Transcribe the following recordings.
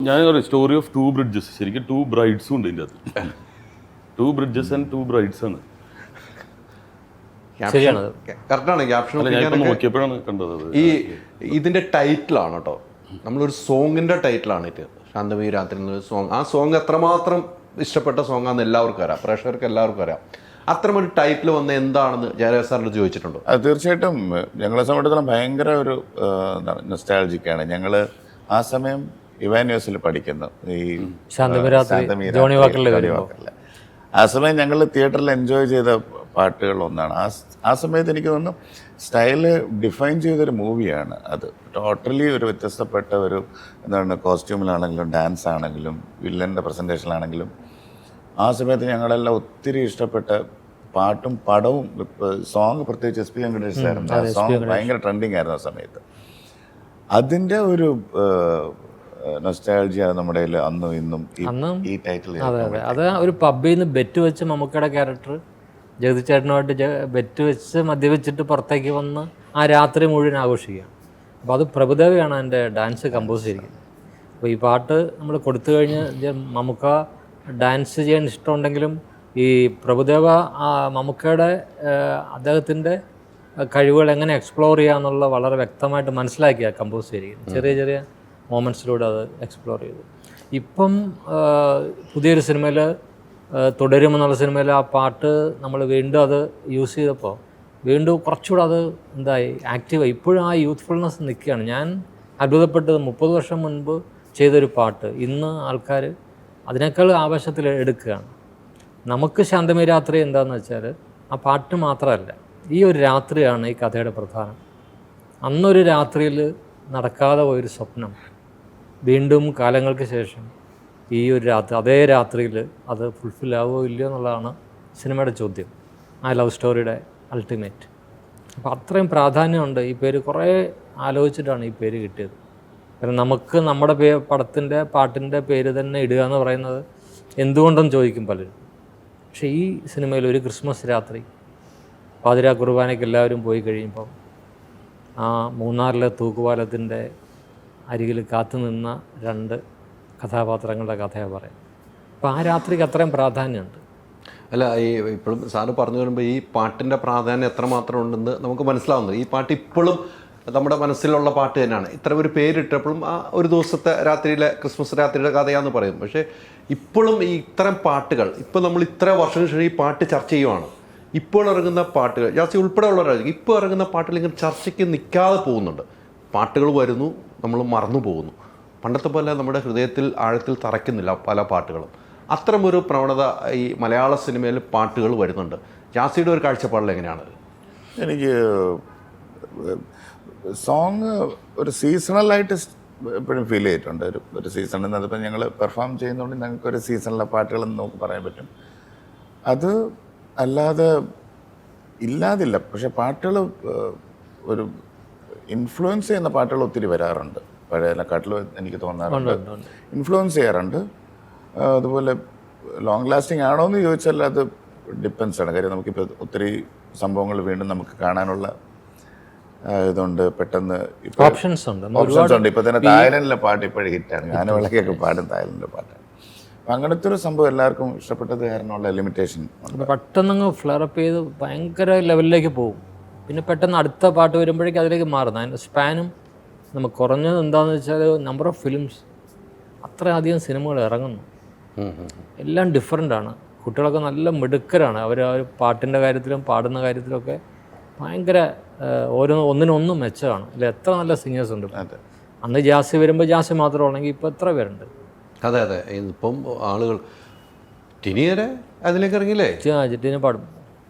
ഞാൻ പറയാം story of two bridges. ശരിക്കും ടു ബ്രൈഡ്സും ഉണ്ട് ഇതിൻ്റെ അകത്ത്. Two bridges and two brides ആണ്. കറക്റ്റാണ് ക്യാപ്ഷൻ. നോക്കിയപ്പോഴാണ് കണ്ടത്. ഈ ഇതിന്റെ ടൈറ്റിലാണ് കേട്ടോ, നമ്മളൊരു സോങ്ങിന്റെ ടൈറ്റിലാണ് ഇത്, ശാന്തമീ രാത്രി എന്നൊരു സോങ്. ആ സോങ് എത്രമാത്രം ഇഷ്ടപ്പെട്ട സോങ്ങാന്ന് എല്ലാവർക്കും അറിയാം, പ്രേക്ഷകർക്ക് എല്ലാവർക്കും അറിയാം. അത്തരമൊരു ടൈറ്റിൽ വന്ന എന്താണെന്ന് ജയരാജ് സാറിനോട് ചോദിച്ചിട്ടുണ്ടോ? അത് തീർച്ചയായിട്ടും ഞങ്ങളെ സംബന്ധിച്ചിടത്തോളം ഭയങ്കര ഒരു നൊസ്റ്റാൾജിക്കാണ്. ഞങ്ങൾ ആ സമയം ഇവാന്യൂസിൽ പഠിക്കുന്നു, ഈ ജോണി വാക്കറിൽ. ആ സമയം ഞങ്ങൾ തിയേറ്ററിൽ എൻജോയ് ചെയ്ത പാട്ടുകൾ ഒന്നാണ്. ആ സമയത്ത് എനിക്ക് തോന്നുന്നു സ്റ്റൈല് ഡിഫൈൻ ചെയ്തൊരു മൂവിയാണ് അത്. ടോട്ടലി ഒരു വ്യത്യസ്തപ്പെട്ട ഒരു എന്താണ്, കോസ്റ്റ്യൂമിലാണെങ്കിലും ഡാൻസ് ആണെങ്കിലും വില്ലൻ്റെ പ്രസൻറ്റേഷനിലാണെങ്കിലും ആ സമയത്ത് ഞങ്ങളെല്ലാം ഒത്തിരി ഇഷ്ടപ്പെട്ട പാട്ടും പടവും. സോങ് പ്രത്യേകിച്ച് എസ് പി വെങ്കടേഷ് സാറിൻ്റെ ആ സോങ് ഭയങ്കര ട്രെൻഡിങ് ആയിരുന്നു ആ സമയത്ത്. അതിൻ്റെ ഒരു നൊസ്റ്റാൾജിയ നമ്മുടെ അന്നും ഇന്നും ഈ ടൈറ്റിൽ. അതെ അതെ, അത് ഒരു പബ്ബിൽ നിന്ന് ബെറ്റ് വെച്ച് മമ്മൂക്കയുടെ ക്യാരക്ടർ ജഗതി ചേട്ടനുമായിട്ട് ബെറ്റ് വെച്ച് മദ്യവെച്ചിട്ട് പുറത്തേക്ക് വന്ന് ആ രാത്രി മുഴുവൻ ആഘോഷിക്കുകയാണ്. അപ്പോൾ അത് പ്രഭുദേവയാണ് എൻ്റെ ഡാൻസ് കമ്പോസ് ചെയ്തിരിക്കുന്നത്. അപ്പോൾ ഈ പാട്ട് നമ്മൾ കൊടുത്തു കഴിഞ്ഞ് മമ്മൂക്ക ഡാൻസ് ചെയ്യാൻ ഇഷ്ടമുണ്ടെങ്കിലും ഈ പ്രഭുദേവ മമ്മൂക്കയുടെ അദ്ദേഹത്തിൻ്റെ കഴിവുകൾ എങ്ങനെ എക്സ്പ്ലോർ ചെയ്യാമെന്നുള്ള വളരെ വ്യക്തമായിട്ട് മനസ്സിലാക്കിയാണ് കമ്പോസ് ചെയ്തിരിക്കുന്നത്. ചെറിയ ചെറിയ മൊമെൻറ്റ്സിലൂടെ അത് എക്സ്പ്ലോർ ചെയ്തു. ഇപ്പം പുതിയൊരു സിനിമയിൽ തുടരുമെന്നുള്ള സിനിമയിൽ ആ പാട്ട് നമ്മൾ വീണ്ടും അത് യൂസ് ചെയ്തപ്പോൾ വീണ്ടും കുറച്ചുകൂടെ അത് എന്തായി ആക്റ്റീവായി. ഇപ്പോഴും ആ യൂത്ത്ഫുൾനെസ് നിൽക്കുകയാണ്. ഞാൻ അത്ഭുതപ്പെട്ടത് 30 വർഷം മുൻപ് ചെയ്തൊരു പാട്ട് ഇന്ന് ആൾക്കാർ അതിനേക്കാൾ ആവേശത്തിൽ എടുക്കുകയാണ്. നമുക്ക് ശാന്തമീ രാത്രി എന്താണെന്ന് വെച്ചാൽ ആ പാട്ട് മാത്രമല്ല, ഈ ഒരു രാത്രിയാണ് ഈ കഥയുടെ പ്രധാനം. അന്നൊരു രാത്രിയിൽ നടക്കാതെ പോയൊരു സ്വപ്നം വീണ്ടും കാലങ്ങൾക്ക് ശേഷം ഈ ഒരു രാത്രി, അതേ രാത്രിയിൽ അത് ഫുൾഫിൽ ആവുമോ ഇല്ലയോ എന്നുള്ളതാണ് സിനിമയുടെ ചോദ്യം, ആ ലവ് സ്റ്റോറിയുടെ അൾട്ടിമേറ്റ്. അപ്പോൾ അത്രയും പ്രാധാന്യമുണ്ട് ഈ പേര്. കുറേ ആലോചിച്ചിട്ടാണ് ഈ പേര് കിട്ടിയത്. കാരണം നമുക്ക് നമ്മുടെ പടത്തിൻ്റെ പാട്ടിൻ്റെ പേര് തന്നെ ഇടുക എന്ന് പറയുന്നത് എന്തുകൊണ്ടെന്ന് ചോദിക്കും പലരും. പക്ഷേ ഈ സിനിമയിൽ ഒരു ക്രിസ്മസ് രാത്രി പാതിരാ കുർബാനയ്ക്ക് എല്ലാവരും പോയി കഴിയുമ്പം ആ മൂന്നാറിലെ തൂക്കുപാലത്തിൻ്റെ അരികിൽ കാത്തു നിന്ന 2 കഥാപാത്രങ്ങളുടെ കഥയാണ് പറയാം. അപ്പോൾ ആ രാത്രിക്ക് അത്രയും പ്രാധാന്യമുണ്ട്. അല്ല, ഈ ഇപ്പോഴും സാറ് പറഞ്ഞു വരുമ്പോൾ ഈ പാട്ടിൻ്റെ പ്രാധാന്യം എത്രമാത്രം ഉണ്ടെന്ന് നമുക്ക് മനസ്സിലാവുന്നത്. ഈ പാട്ട് ഇപ്പോഴും നമ്മുടെ മനസ്സിലുള്ള പാട്ട് തന്നെയാണ്. ഇത്ര ഒരു പേരിട്ടപ്പോഴും ആ ഒരു ദിവസത്തെ രാത്രിയിലെ ക്രിസ്മസ് രാത്രിയുടെ കഥയാണെന്ന് പറയും. പക്ഷേ ഇപ്പോഴും ഈ ഇത്തരം പാട്ടുകൾ, ഇപ്പോൾ നമ്മൾ ഇത്ര വർഷങ്ങൾക്ക് ശേഷം ഈ പാട്ട് ചർച്ച ചെയ്യുവാണ്. ഇപ്പോൾ ഇറങ്ങുന്ന പാട്ടുകൾ ജാസ്തി ഉൾപ്പെടെയുള്ളവരായിരിക്കും. ഇപ്പോൾ ഇറങ്ങുന്ന പാട്ടുകൾ ഇങ്ങനെ ചർച്ചയ്ക്ക് നിൽക്കാതെ പോകുന്നുണ്ട്. പാട്ടുകൾ വരുന്നു, നമ്മൾ മറന്നു പോകുന്നു. പണ്ടത്തെ പോലെ നമ്മുടെ ഹൃദയത്തിൽ ആഴത്തിൽ തറയ്ക്കുന്നില്ല പല പാട്ടുകളും. അത്തരമൊരു പ്രവണത ഈ മലയാള സിനിമയിൽ പാട്ടുകൾ വരുന്നുണ്ട്. ജാസിയുടെ ഒരു കാഴ്ചപ്പാടിൽ എങ്ങനെയാണ്? എനിക്ക് സോങ് ഒരു സീസണലായിട്ട് എപ്പോഴും ഫീൽ ചെയ്തിട്ടുണ്ട്. ഒരു സീസണിൽ അതിപ്പോൾ ഞങ്ങൾ പെർഫോം ചെയ്യുന്നതുകൊണ്ട് ഞങ്ങൾക്കൊരു സീസണിലെ പാട്ടുകളെന്ന് നമുക്ക് പറയാൻ പറ്റും. അത് അല്ലാതെ ഇല്ലാതില്ല. പക്ഷെ പാട്ടുകൾ ഒരു ഇൻഫ്ലുവൻസ് ചെയ്യുന്ന പാട്ടുകൾ ഒത്തിരി വരാറുണ്ട്. പഴയതിനെക്കാട്ടിലും എനിക്ക് തോന്നാറുണ്ട് ഇൻഫ്ലുവൻസ് ചെയ്യാറുണ്ട്. അതുപോലെ ലോങ് ലാസ്റ്റിംഗ് ആണോ എന്ന് ചോദിച്ചാൽ അത് ഡിപ്പെൻസ് ആണ്. കാര്യം നമുക്കിപ്പോൾ ഒത്തിരി സംഭവങ്ങൾ വീണ്ടും നമുക്ക് കാണാനുള്ള ഇതുണ്ട്. പെട്ടെന്ന് ഓപ്ഷൻസ് ഉണ്ട്. ഇപ്പോൾ തന്നെ തായ്ലൻഡിലെ പാട്ട് ഇപ്പോഴും ഹിറ്റാണ്. ഞാൻ വിളക്കൊക്കെ പാടും തായ്ലൻഡിലെ പാട്ടാണ്. അപ്പം അങ്ങനത്തെ ഒരു സംഭവം എല്ലാവർക്കും ഇഷ്ടപ്പെട്ടത് കാരണമുള്ള ലിമിറ്റേഷൻ പെട്ടെന്നങ്ങ് ഫ്ലറപ്പ് ചെയ്ത് ഭയങ്കര ലെവലിലേക്ക് പോകും. പിന്നെ പെട്ടെന്ന് അടുത്ത പാട്ട് വരുമ്പോഴേക്കും അതിലേക്ക് മാറുന്നു. അതിൻ്റെ സ്പാനും നമുക്ക് കുറഞ്ഞത് എന്താണെന്ന് വെച്ചാൽ നമ്പർ ഓഫ് ഫിലിംസ്, അത്രയധികം സിനിമകൾ ഇറങ്ങുന്നു. എല്ലാം ഡിഫറെൻ്റാണ്. കുട്ടികളൊക്കെ നല്ല മിടുക്കരാണ്. അവർ ആ ഒരു പാട്ടിൻ്റെ കാര്യത്തിലും പാടുന്ന കാര്യത്തിലൊക്കെ ഭയങ്കര ഒന്നിനൊന്നും മെച്ചമാണ്. അല്ല, എത്ര നല്ല സിംഗേഴ്സ് ഉണ്ട്. അന്ന് ജാസി വരുമ്പോൾ ജാസി മാത്രമാണെങ്കിൽ ഇപ്പോൾ എത്ര പേരുണ്ട്. അതെ അതെ, ഇപ്പം ആളുകൾ ടിനി വരെ അതിലേക്ക് ഇറങ്ങിയില്ലേ? ടിനി പാടും.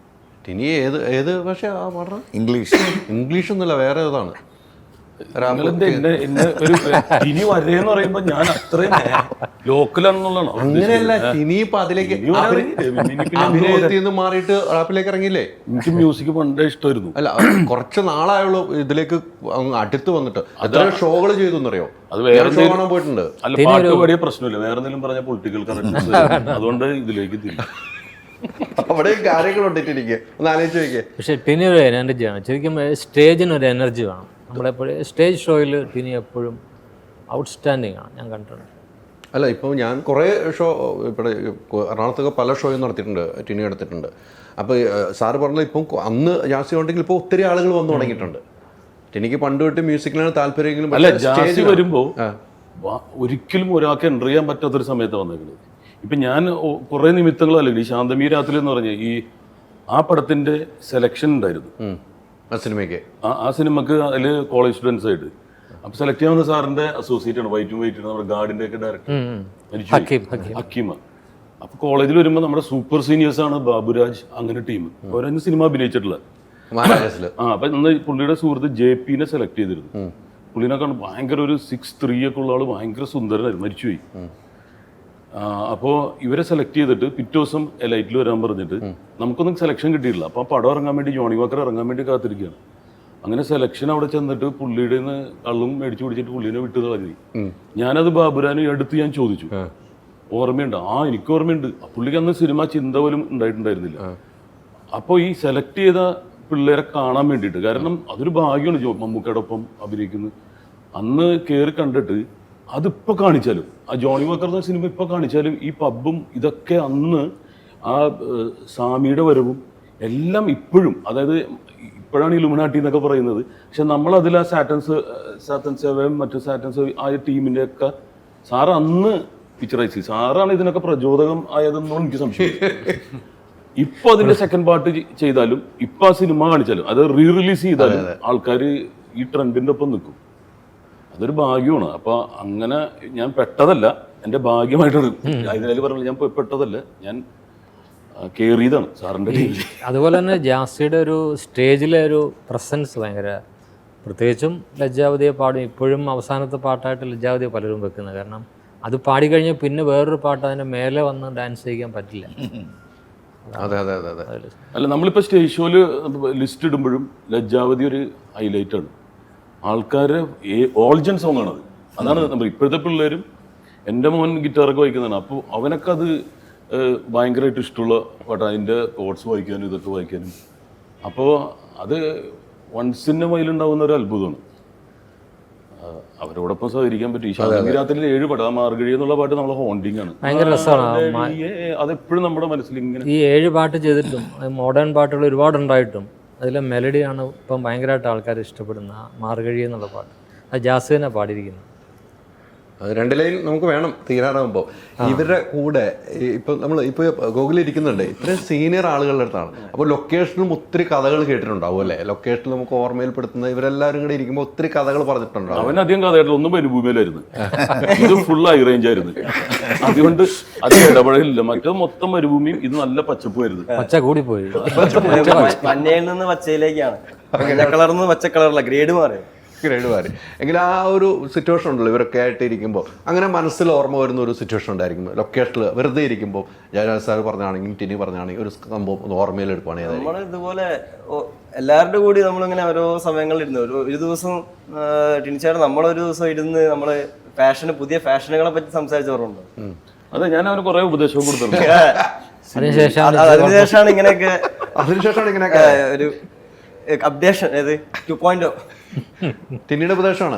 ടിനി ഏത് പക്ഷേ ആ പാടുന്നത് ഇംഗ്ലീഷൊന്നുമില്ല, വേറെ ഏതാണ്. ഇനി വരേന്ന് പറയുമ്പോ ഞാൻ അത്രയും ലോക്കലാണെന്നുള്ളതാണോ? അങ്ങനെയല്ല, ടിനി ഇപ്പൊ അതിലേക്ക് അഭിനയത്തിൽ മാറിയിട്ട് റാപ്പിലേക്ക് ഇറങ്ങിയില്ലേ? എനിക്ക് മ്യൂസിക് പണ്ടേ ഇഷ്ടമായിരുന്നു. അല്ല, കുറച്ച് നാളായുള്ളൂ ഇതിലേക്ക് അടുത്ത് വന്നിട്ട്. എത്ര ഷോകൾ ചെയ്തു എന്നറിയോ? അത് വേറെ ഷോ കാണാൻ പോയിട്ടുണ്ട്. അല്ല, പാട്ട് പാടിയ പ്രശ്നമില്ല. വേറെ എന്തെങ്കിലും പറഞ്ഞ പൊളിറ്റിക്കൽ കറക്റ്റ്, അതുകൊണ്ട് ഇതിലേക്ക് തിരിച്ചു. അവിടെ കാര്യങ്ങളുണ്ട് ടിനിക്ക്, ഒന്ന് ആലോചിച്ച് നോക്കിയേ. പക്ഷെ ടിനി ഒരു എനർജിയാണ്. ശരിക്കും സ്റ്റേജിനൊരു എനർജി വേണം. നമ്മളെപ്പോഴും സ്റ്റേജ് ഷോയിൽ ടിനി എപ്പോഴും ഔട്ട്സ്റ്റാൻഡിങ് ആണ്. ഞാൻ കണ്ടിട്ടുണ്ട്. അല്ല ഇപ്പോൾ ഞാൻ കുറേ ഷോ ഇവിടെ എറണാകുളത്തൊക്കെ പല ഷോയും നടത്തിയിട്ടുണ്ട്, ടിനി എടുത്തിട്ടുണ്ട്. അപ്പോൾ സാറ് പറഞ്ഞത് ഇപ്പം അന്ന് ജാസി ഉണ്ടെങ്കിൽ ഇപ്പോൾ ഒത്തിരി ആളുകൾ വന്നു തുടങ്ങിയിട്ടുണ്ട്. ടിനിക്ക് പണ്ട് തൊട്ട് മ്യൂസിക്കിലാണ് താല്പര്യമെങ്കിലും അല്ല, ജാസി വരുമ്പോൾ ഒരിക്കലും ഒരാൾക്ക് എൻ്റർ ചെയ്യാൻ പറ്റാത്തൊരു സമയത്ത് വന്നേക്കുന്നത്. ഇപ്പം ഞാൻ കുറേ നിമിത്തങ്ങളല്ലേ, ഈ ശാന്തമീ രാത്രി എന്ന് പറഞ്ഞ ആ പടത്തിൻ്റെ സെലക്ഷൻ ഉണ്ടായിരുന്നു ആ സിനിമയ്ക്ക്. ആ സിനിമക്ക് അതിൽ കോളേജ് സ്റ്റുഡൻസ് ആയിട്ട് അപ്പോൾ സെലക്ട് ചെയ്യാവുന്ന സാറിൻ്റെ അസോസിയേറ്റ് ആണ്, വൈറ്റും വൈറ്റ് നമ്മുടെ ഗാർഡിൻ്റെ ഒക്കെ ഡയറക്ടർ ഹക്കീമ. അപ്പോൾ കോളേജിൽ വരുമ്പോൾ നമ്മുടെ സൂപ്പർ സീനിയേഴ്സ് ആണ് ബാബുരാജ്, അങ്ങനെ ടീം. അവരന്ന് സിനിമ അഭിനയിച്ചിട്ടുള്ള അപ്പം ഇന്ന് പുള്ളിയുടെ സുഹൃത്ത് JP-നെ സെലക്ട് ചെയ്തിരുന്നു. പുള്ളിനെ കണ്ട് ഭയങ്കര ഒരു 6'3" ഒക്കെ ഉള്ള ആള്, ഭയങ്കര സുന്ദരനായിരുന്നു, മരിച്ചുപോയി. അപ്പോൾ ഇവരെ സെലക്ട് ചെയ്തിട്ട് പിറ്റേ ദിവസം ലൈറ്റിൽ വരാൻ പറഞ്ഞിട്ട് നമുക്കൊന്നും സെലക്ഷൻ കിട്ടിയിട്ടില്ല. അപ്പോൾ ആ പടം ഇറങ്ങാൻ വേണ്ടി ജോണി വാക്കർ ഇറങ്ങാൻ വേണ്ടി കാത്തിരിക്കുകയാണ്. അങ്ങനെ സെലക്ഷൻ അവിടെ ചെന്നിട്ട് പുള്ളിയുടെ നിന്ന് കള്ളും മേടിച്ചു പിടിച്ചിട്ട് പുള്ളിനെ വിട്ടു കളഞ്ഞു. ഞാനത് ബാബുരാനെ അടുത്ത് ഞാൻ ചോദിച്ചു, ഓർമ്മയുണ്ട്? എനിക്ക് ഓർമ്മയുണ്ട്. പുള്ളിക്ക് അന്ന് സിനിമ ചിന്ത പോലും ഉണ്ടായിട്ടുണ്ടായിരുന്നില്ല. അപ്പോൾ ഈ സെലക്ട് ചെയ്ത പിള്ളേരെ കാണാൻ വേണ്ടിയിട്ട്, കാരണം അതൊരു ഭാഗ്യമാണ് മമ്മൂക്കയുടെ ഒപ്പം അഭിനയിക്കുന്നത്. അന്ന് കയറി കണ്ടിട്ട് അതിപ്പോൾ കാണിച്ചാലും, ആ ജോണി വാക്കർ എന്ന സിനിമ ഇപ്പോൾ കാണിച്ചാലും, ഈ പബ്ബും ഇതൊക്കെ അന്ന് ആ സാമിയുടെ വരവും എല്ലാം ഇപ്പോഴും, അതായത് ഇപ്പോഴാണ് ഇലുമിനാട്ടി എന്നൊക്കെ പറയുന്നത്, പക്ഷെ നമ്മളതിൽ ആ സാറ്റൻ സേവയും മറ്റു സാറ്റൻ സേവ ആ ടീമിൻ്റെ ഒക്കെ സാറ് അന്ന് പിക്ചറൈസ് ചെയ്തു. സാറാണ് ഇതിനൊക്കെ പ്രചോദകം ആയതെന്നും എനിക്ക് സംശയം. ഇപ്പൊ അതിന്റെ സെക്കൻഡ് പാർട്ട് ചെയ്താലും ഇപ്പൊ ആ സിനിമ കാണിച്ചാലും അത് റിലീസ് ചെയ്താലും ആൾക്കാർ ഈ ട്രെൻഡിന്റെ ഒപ്പം നിൽക്കും. അതൊരു ഭാഗ്യമാണ്. അപ്പൊ അങ്ങനെ ഞാൻ പെട്ടതല്ല, എൻ്റെ ഭാഗ്യമായിട്ടാണ്. അതിനാലും പറഞ്ഞു, ഞാൻ പെട്ടതല്ല, ഞാൻ കേറിയതാണ് സാറിൻ്റെ ടീമിൽ. അതുപോലെ തന്നെ ജാസിയുടെ ഒരു സ്റ്റേജിലെ ഒരു പ്രസൻസ് ഭയങ്കര, പ്രത്യേകിച്ചും ലജ്ജാവതിയെ പാടും. ഇപ്പോഴും അവസാനത്തെ പാട്ടായിട്ട് ലജ്ജാവതിയെ പലരും വെക്കുന്നത്. കാരണം അത് പാടിക്കഴിഞ്ഞാൽ പിന്നെ വേറൊരു പാട്ട് അതിൻ്റെ മേലെ വന്ന് ഡാൻസ് ചെയ്യാൻ പറ്റില്ല. അതെ അതെ അതെ അതെ. അല്ല, നമ്മളിപ്പോൾ സ്റ്റേജ് ഷോയിൽ ലിസ്റ്റ് ഇടുമ്പോഴും ലജ്ജാവതി ഒരു ഹൈലൈറ്റ് ആണ്. ആൾക്കാർ ഓൾജൻ സോങ് ആണത്. അതാണ് നമ്മൾ ഇപ്പോഴത്തെ പിള്ളേരും, എൻ്റെ മോൻ ഗിറ്റാറൊക്കെ വായിക്കുന്നതാണ്. അപ്പോൾ അവനൊക്കെ അത് ഭയങ്കരമായിട്ട് ഇഷ്ടമുള്ള പാട്ട്, അതിൻ്റെ കോഡ്സ് വായിക്കാനും ഇതൊക്കെ വായിക്കാനും. അപ്പോൾ അത് വൺസ് ഇൻ എ വൈൽ ഉണ്ടാവുന്ന ഒരു അത്ഭുതമാണ്. അവരോടൊപ്പം സഹകരിക്കാൻ പറ്റും. ഈ ശാന്തമീരാത്രിയിൽ 7 പാട്ട്, ആ മാർഗഴി എന്നുള്ള പാട്ട് നമ്മളെ ഹോണ്ടിങ് ആണ്. ഭയങ്കര രസമാണ്. അതെപ്പോഴും നമ്മുടെ മനസ്സിൽ ഇങ്ങനെ ഈ 7 പാട്ട് ചെയ്തിട്ടും മോഡേൺ പാട്ടുകൾ ഒരുപാടുണ്ടായിട്ടും അതിലെ മെലഡിയാണ് ഇപ്പം ഭയങ്കരമായിട്ട് ആൾക്കാർ ഇഷ്ടപ്പെടുന്ന മാർഗഴി എന്നുള്ള പാട്ട്. അത് ജാസ് തന്നെ പാടിയിരിക്കുന്നു. അത് 2 ലൈൻ നമുക്ക് വേണം തീരാറാകുമ്പോൾ. ഇവരുടെ കൂടെ ഇപ്പം നമ്മൾ ഇപ്പോൾ ഗൂഗിളിൽ ഇരിക്കുന്നുണ്ട്, ഇത്രയും സീനിയർ ആളുകളുടെ അടുത്താണ്. അപ്പോൾ ലൊക്കേഷനും ഒത്തിരി കഥകൾ കേട്ടിട്ടുണ്ടാവും അല്ലേ? ലൊക്കേഷനിൽ നമുക്ക് ഓർമ്മയിൽപ്പെടുത്തുന്ന ഇവരെല്ലാവരും കൂടെ ഇരിക്കുമ്പോൾ ഒത്തിരി കഥകൾ പറഞ്ഞിട്ടുണ്ടാവും. അവനധികം കഥയായിട്ട് ഒന്നും മരുഭൂമിയിലായിരുന്നു, ഇത് ഫുൾ ഹൈ റേഞ്ച് ആയിരുന്നു. അതുകൊണ്ട് അത് ഇടപെടലില്ല. മറ്റേ മൊത്തം മരുഭൂമിയും ഇത് നല്ല പച്ചപ്പുമായിരുന്നു. പച്ച കൂടി പോയി, മഞ്ഞയിൽ നിന്ന് പച്ചയിലേക്കാണ്, കളറിൽ നിന്ന് പച്ച കളറില്ല, ഗ്രേഡ് മാറി. എങ്കിൽ ആ ഒരു സിറ്റുവേഷൻ ഉണ്ടല്ലോ ഇവരൊക്കെ ആയിട്ട് ഇരിക്കുമ്പോൾ, അങ്ങനെ മനസ്സിൽ ഓർമ്മ വരുന്ന ഒരു സിറ്റുവേഷൻ ഉണ്ടായിരിക്കും ലൊക്കേഷനിൽ വെറുതെ ഇരിക്കുമ്പോൾ. ജയരാജ് സാർ പറഞ്ഞാണെങ്കിൽ ടിനി പറഞ്ഞാണെങ്കിൽ ഒരു സംഭവം ഓർമ്മയിൽ എടുക്കുകയാണെങ്കിൽ നമ്മൾ ഇതുപോലെ എല്ലാവരുടെ കൂടി നമ്മളിങ്ങനെ ഓരോ സമയങ്ങളിൽ ഇരുന്ന് ഒരു ദിവസം ടിനിച്ചാട് നമ്മളൊരു ദിവസം ഇരുന്ന് നമ്മള് പുതിയ ഫാഷനുകളെ പറ്റി സംസാരിച്ചവരുണ്ട്. അതെ, ഞാൻ അവന് കുറെ ഉപദേശവും കൊടുത്തിട്ടുണ്ട്. അതിനുശേഷമാണ് ഇങ്ങനെയൊക്കെ ഒരു അപ്ഡേഷൻ 2.0 ടിന്നിയുടെ ഉപദേശമാണ്.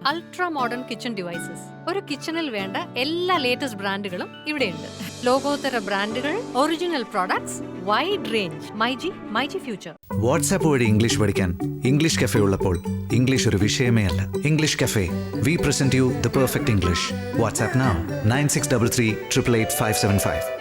Ultra modern kitchen devices. ഒരു കിച്ചണിൽ വേണ്ട എല്ലാ ലേറ്റസ്റ്റ് ബ്രാൻഡുകളും ഇവിടെയുണ്ട്. ലോകോത്തര ബ്രാൻഡുകൾ, original products, wide range. MyG future. WhatsApp വഴി ഇംഗ്ലീഷ് പഠിക്കാൻ ഇംഗ്ലീഷ് കഫേ ഉള്ളപ്പോൾ ഇംഗ്ലീഷ് ഒരു വിഷയമേ അല്ല. English cafe, we present you the perfect English. WhatsApp now 9633 888 575.